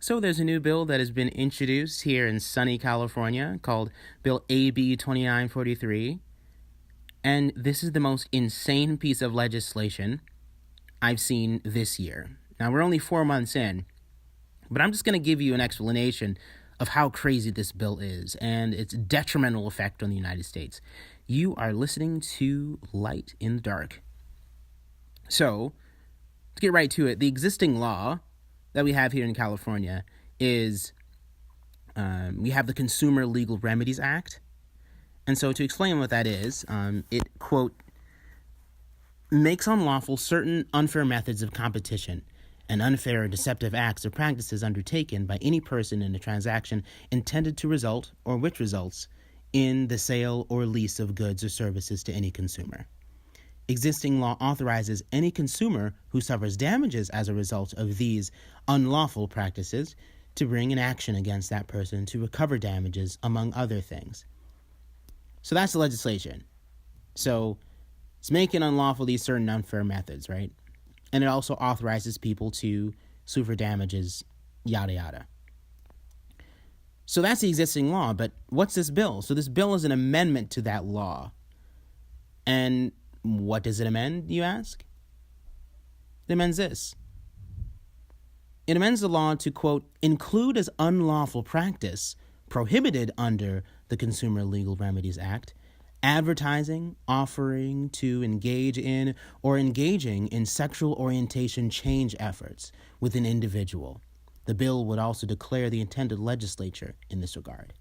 So there's a new bill that has been introduced here in sunny California called Bill AB-2943. And this is the most insane piece of legislation I've seen this year. Now, we're only 4 months in, but I'm just going to give you an explanation of how crazy this bill is and its detrimental effect on the United States. You are listening to Light in the Dark. So, to get right to it, the existing law that we have here in California is we have the Consumer Legal Remedies Act. And so to explain what that is, it, quote, makes unlawful certain unfair methods of competition and unfair or deceptive acts or practices undertaken by any person in a transaction intended to result or which results in the sale or lease of goods or services to any consumer. Existing law authorizes any consumer who suffers damages as a result of these unlawful practices to bring an action against that person to recover damages, among other things. So that's the legislation. So it's making unlawful these certain unfair methods, right? And it also authorizes people to sue for damages, yada, yada. So that's the existing law, but what's this bill? So this bill is an amendment to that law. And what does it amend, you ask? It amends this. It amends the law to, quote, include as unlawful practice prohibited under the Consumer Legal Remedies Act, advertising, offering to engage in, or engaging in sexual orientation change efforts with an individual. The bill would also declare the intended legislature in this regard.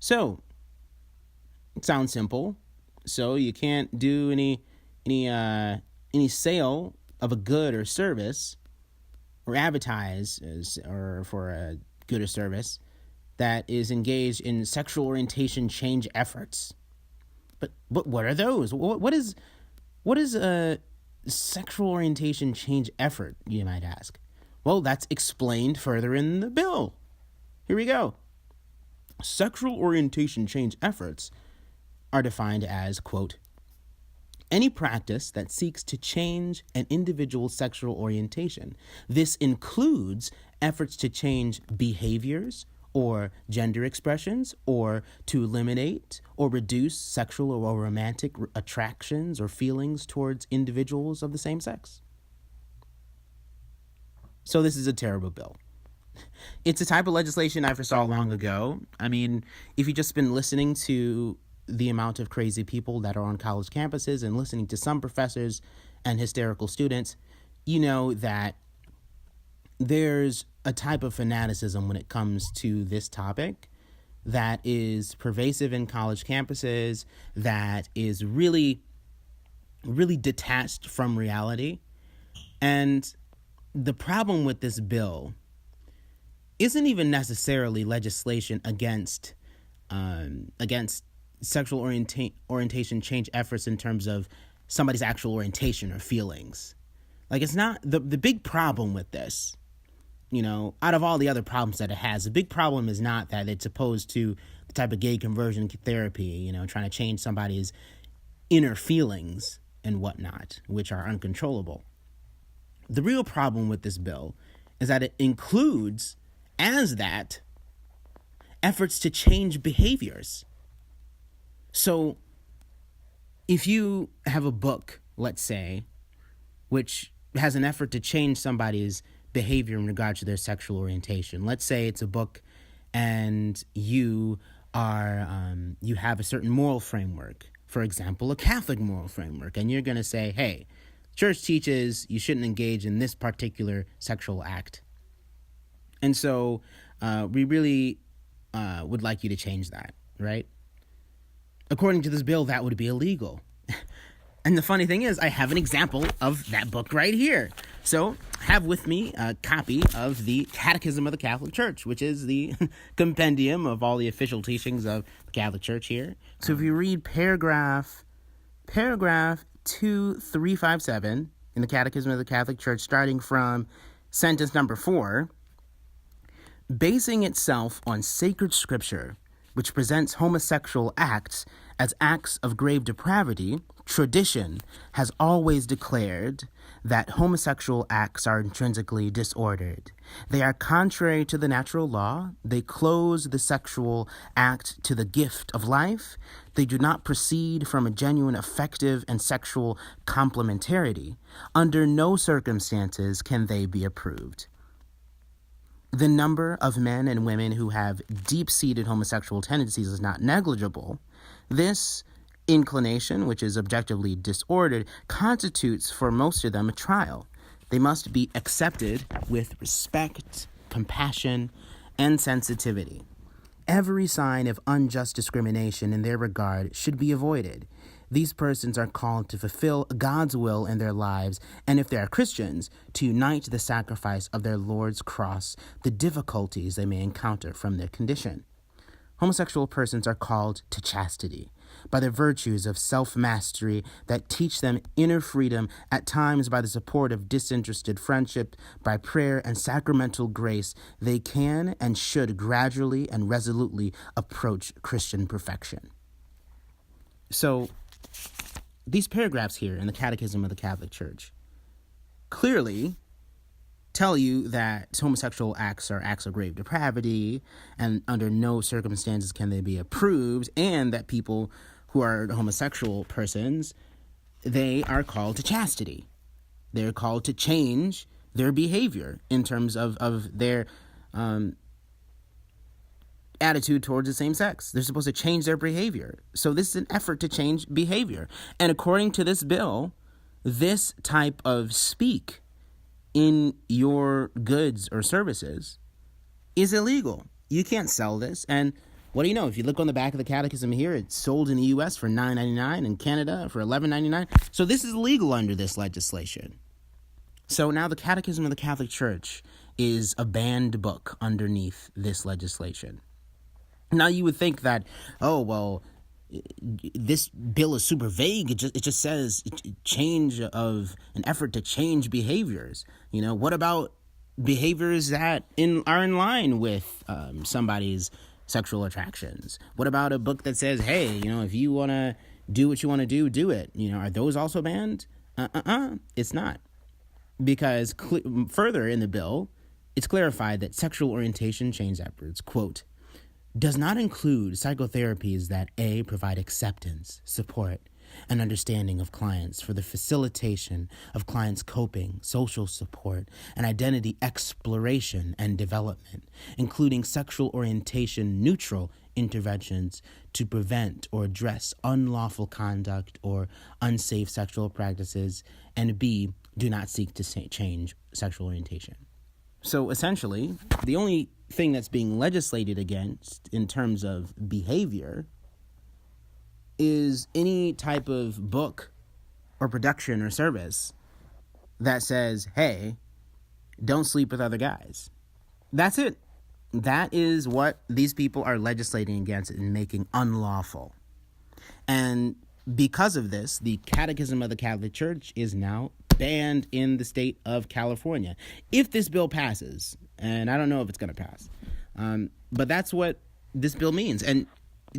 So, it sounds simple. So you can't do any sale of a good or service or advertise or for a good or service that is engaged in sexual orientation change efforts. But what are those? What is a sexual orientation change effort, you might ask? Well, that's explained further in the bill. Here we go. Sexual orientation change efforts are defined as, quote, any practice that seeks to change an individual's sexual orientation. This includes efforts to change behaviors or gender expressions, or to eliminate or reduce sexual or romantic attractions or feelings towards individuals of the same sex. So this is a terrible bill. It's a type of legislation I foresaw long ago. I mean, if you've just been listening to the amount of crazy people that are on college campuses and listening to some professors and hysterical students, you know that there's a type of fanaticism when it comes to this topic that is pervasive in college campuses, that is really, really detached from reality. And the problem with this bill isn't even necessarily legislation against sexual orientation change efforts in terms of somebody's actual orientation or feelings. Like, it's not the big problem with this, you know, out of all the other problems that it has, the big problem is not that it's opposed to the type of gay conversion therapy, you know, trying to change somebody's inner feelings and whatnot, which are uncontrollable. The real problem with this bill is that it includes, as that, efforts to change behaviors. So if you have a book, let's say, which has an effort to change somebody's behavior in regard to their sexual orientation, let's say it's a book and you have a certain moral framework, for example, a Catholic moral framework, and you're going to say, hey, church teaches you shouldn't engage in this particular sexual act. And so we really would like you to change that, right? According to this bill, that would be illegal. And the funny thing is, I have an example of that book right here. So I have with me a copy of the Catechism of the Catholic Church, which is the compendium of all the official teachings of the Catholic Church here. So if you read paragraph 2357 in the Catechism of the Catholic Church, starting from sentence number 4, basing itself on sacred scripture, which presents homosexual acts as acts of grave depravity, tradition has always declared that homosexual acts are intrinsically disordered. They are contrary to the natural law. They close the sexual act to the gift of life. They do not proceed from a genuine affective and sexual complementarity. Under no circumstances can they be approved. The number of men and women who have deep-seated homosexual tendencies is not negligible. This inclination, which is objectively disordered, constitutes for most of them a trial. They must be accepted with respect, compassion, and sensitivity. Every sign of unjust discrimination in their regard should be avoided. These persons are called to fulfill God's will in their lives, and if they are Christians, to unite to the sacrifice of their Lord's cross the difficulties they may encounter from their condition. Homosexual persons are called to chastity by the virtues of self-mastery that teach them inner freedom, at times by the support of disinterested friendship, by prayer and sacramental grace. They can and should gradually and resolutely approach Christian perfection. So, these paragraphs here in the Catechism of the Catholic Church clearly tell you that homosexual acts are acts of grave depravity, and under no circumstances can they be approved, and that people who are homosexual persons, they are called to chastity. They're called to change their behavior in terms of their attitude towards the same sex. They're supposed to change their behavior. So this is an effort to change behavior. And according to this bill, this type of speak in your goods or services is illegal. You can't sell this. And what do you know? If you look on the back of the catechism here, it's sold in the U.S. for $9.99, in Canada for $11.99. So this is legal under this legislation. So now the Catechism of the Catholic Church is a banned book underneath this legislation. Now you would think that, oh, well, this bill is super vague. It just says change of an effort to change behaviors. You know, what about behaviors that are in line with somebody's sexual attractions? What about a book that says, hey, you know, if you want to do what you want to do it? You know, are those also banned? It's not. Because further in the bill, it's clarified that sexual orientation change efforts, quote, does not include psychotherapies that A, provide acceptance, support, and understanding of clients for the facilitation of clients' coping, social support, and identity exploration and development, including sexual orientation neutral interventions to prevent or address unlawful conduct or unsafe sexual practices, and B, do not seek to change sexual orientation. So essentially, the only thing that's being legislated against in terms of behavior is any type of book or production or service that says, hey, don't sleep with other guys. That's it. That is what these people are legislating against and making unlawful. And because of this, the Catechism of the Catholic Church is now banned in the state of California. If this bill passes, and I don't know if it's going to pass, but that's what this bill means. And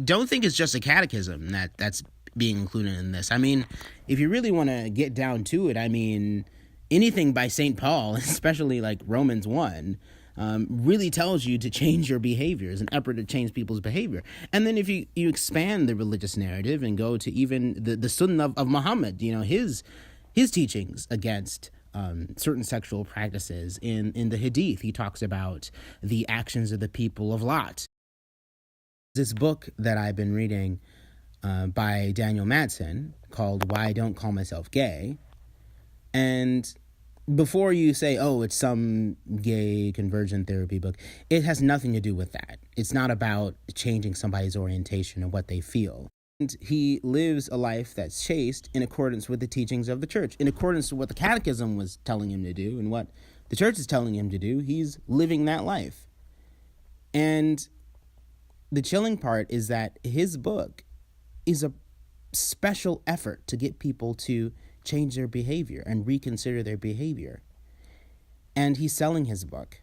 don't think it's just a catechism that's being included in this. I mean, if you really want to get down to it, I mean, anything by St. Paul, especially like Romans 1, really tells you to change your behaviors, an effort to change people's behavior. And then if you expand the religious narrative and go to even the Sunnah of Muhammad, you know, his teachings against certain sexual practices. In the Hadith, he talks about the actions of the people of Lot. This book that I've been reading by Daniel Mattson called Why I Don't Call Myself Gay. And before you say, oh, it's some gay conversion therapy book, it has nothing to do with that. It's not about changing somebody's orientation or what they feel. And he lives a life that's chaste in accordance with the teachings of the church, in accordance with what the catechism was telling him to do and what the church is telling him to do. He's living that life. And the chilling part is that his book is a special effort to get people to change their behavior and reconsider their behavior. And he's selling his book.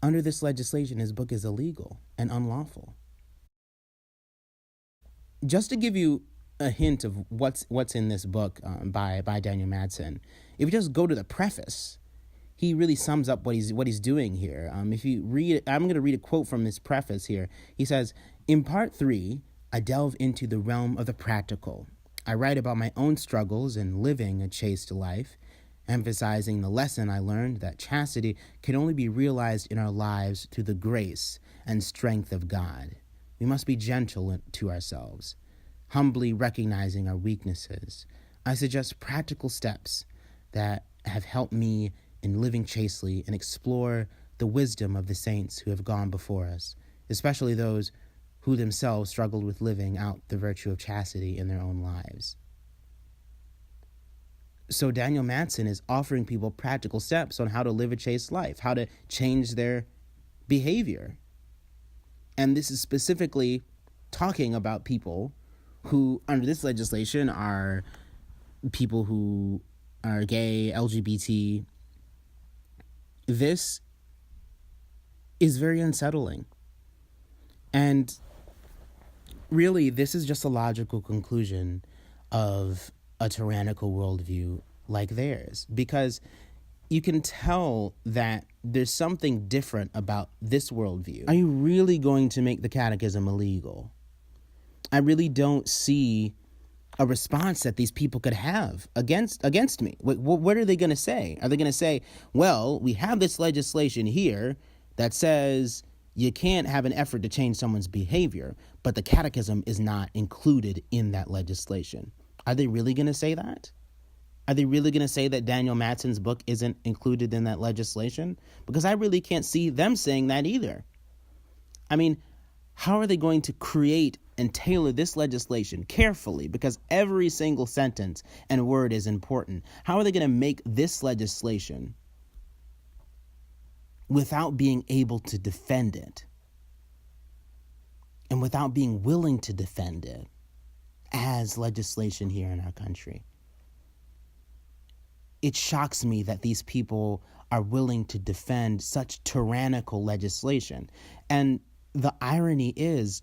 Under this legislation, his book is illegal and unlawful. Just to give you a hint of what's in this book by Daniel Mattson, if you just go to the preface, he really sums up what he's doing here. If you read, I'm going to read a quote from his preface here. He says, "In part 3, I delve into the realm of the practical. I write about my own struggles in living a chaste life, emphasizing the lesson I learned that chastity can only be realized in our lives through the grace and strength of God. We must be gentle to ourselves, humbly recognizing our weaknesses. I suggest practical steps that have helped me in living chastely and explore the wisdom of the saints who have gone before us, especially those who themselves struggled with living out the virtue of chastity in their own lives." So Daniel Mattson is offering people practical steps on how to live a chaste life, how to change their behavior. And this is specifically talking about people who, under this legislation, are people who are gay, LGBT. This is very unsettling. And really, this is just a logical conclusion of a tyrannical worldview like theirs, because you can tell that there's something different about this worldview. Are you really going to make the catechism illegal? I really don't see a response that these people could have against me. What are they going to say? Are they going to say, well, we have this legislation here that says you can't have an effort to change someone's behavior, but the catechism is not included in that legislation? Are they really going to say that? Are they really going to say that Daniel Mattson's book isn't included in that legislation? Because I really can't see them saying that either. I mean, how are they going to create and tailor this legislation carefully? Because every single sentence and word is important. How are they going to make this legislation without being able to defend it and without being willing to defend it as legislation here in our country? It shocks me that these people are willing to defend such tyrannical legislation. And the irony is,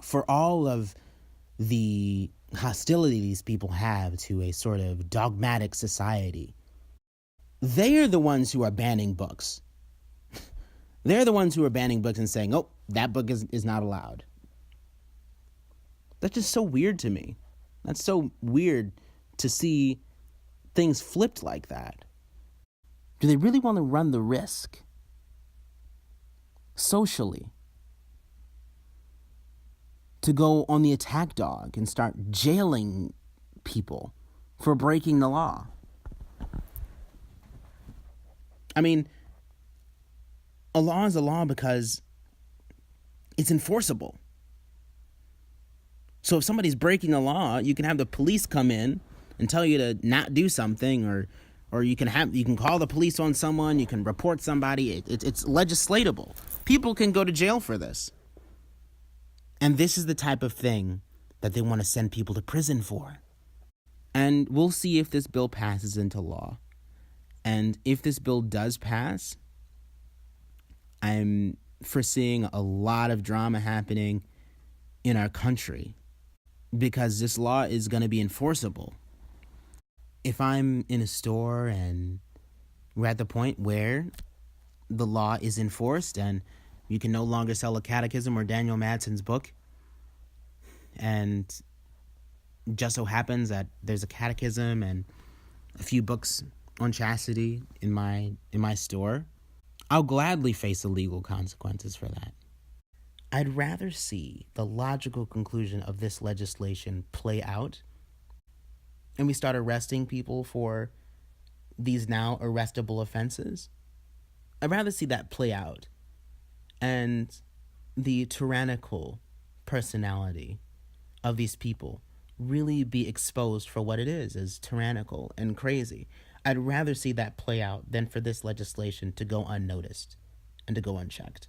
for all of the hostility these people have to a sort of dogmatic society, they are the ones who are banning books. They're the ones who are banning books and saying, oh, that book is not allowed. That's just so weird to me. That's so weird to see things flipped like that. Do they really want to run the risk socially to go on the attack dog and start jailing people for breaking the law? I mean, a law is a law because it's enforceable. So if somebody's breaking a law, you can have the police come in and tell you to not do something, or you can call the police on someone, you can report somebody. It's legislatable. People can go to jail for this. And this is the type of thing that they want to send people to prison for. And we'll see if this bill passes into law. And if this bill does pass, I'm foreseeing a lot of drama happening in our country because this law is going to be enforceable. If I'm in a store and we're at the point where the law is enforced and you can no longer sell a catechism or Daniel Mattson's book, and just so happens that there's a catechism and a few books on chastity in my store, I'll gladly face the legal consequences for that. I'd rather see the logical conclusion of this legislation play out and we start arresting people for these now arrestable offenses. I'd rather see that play out and the tyrannical personality of these people really be exposed for what it is, as tyrannical and crazy. I'd rather see that play out than for this legislation to go unnoticed and to go unchecked.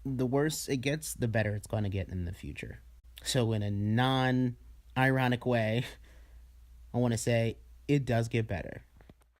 The worse it gets, the better it's going to get in the future. So in a non-ironic way, I want to say it does get better.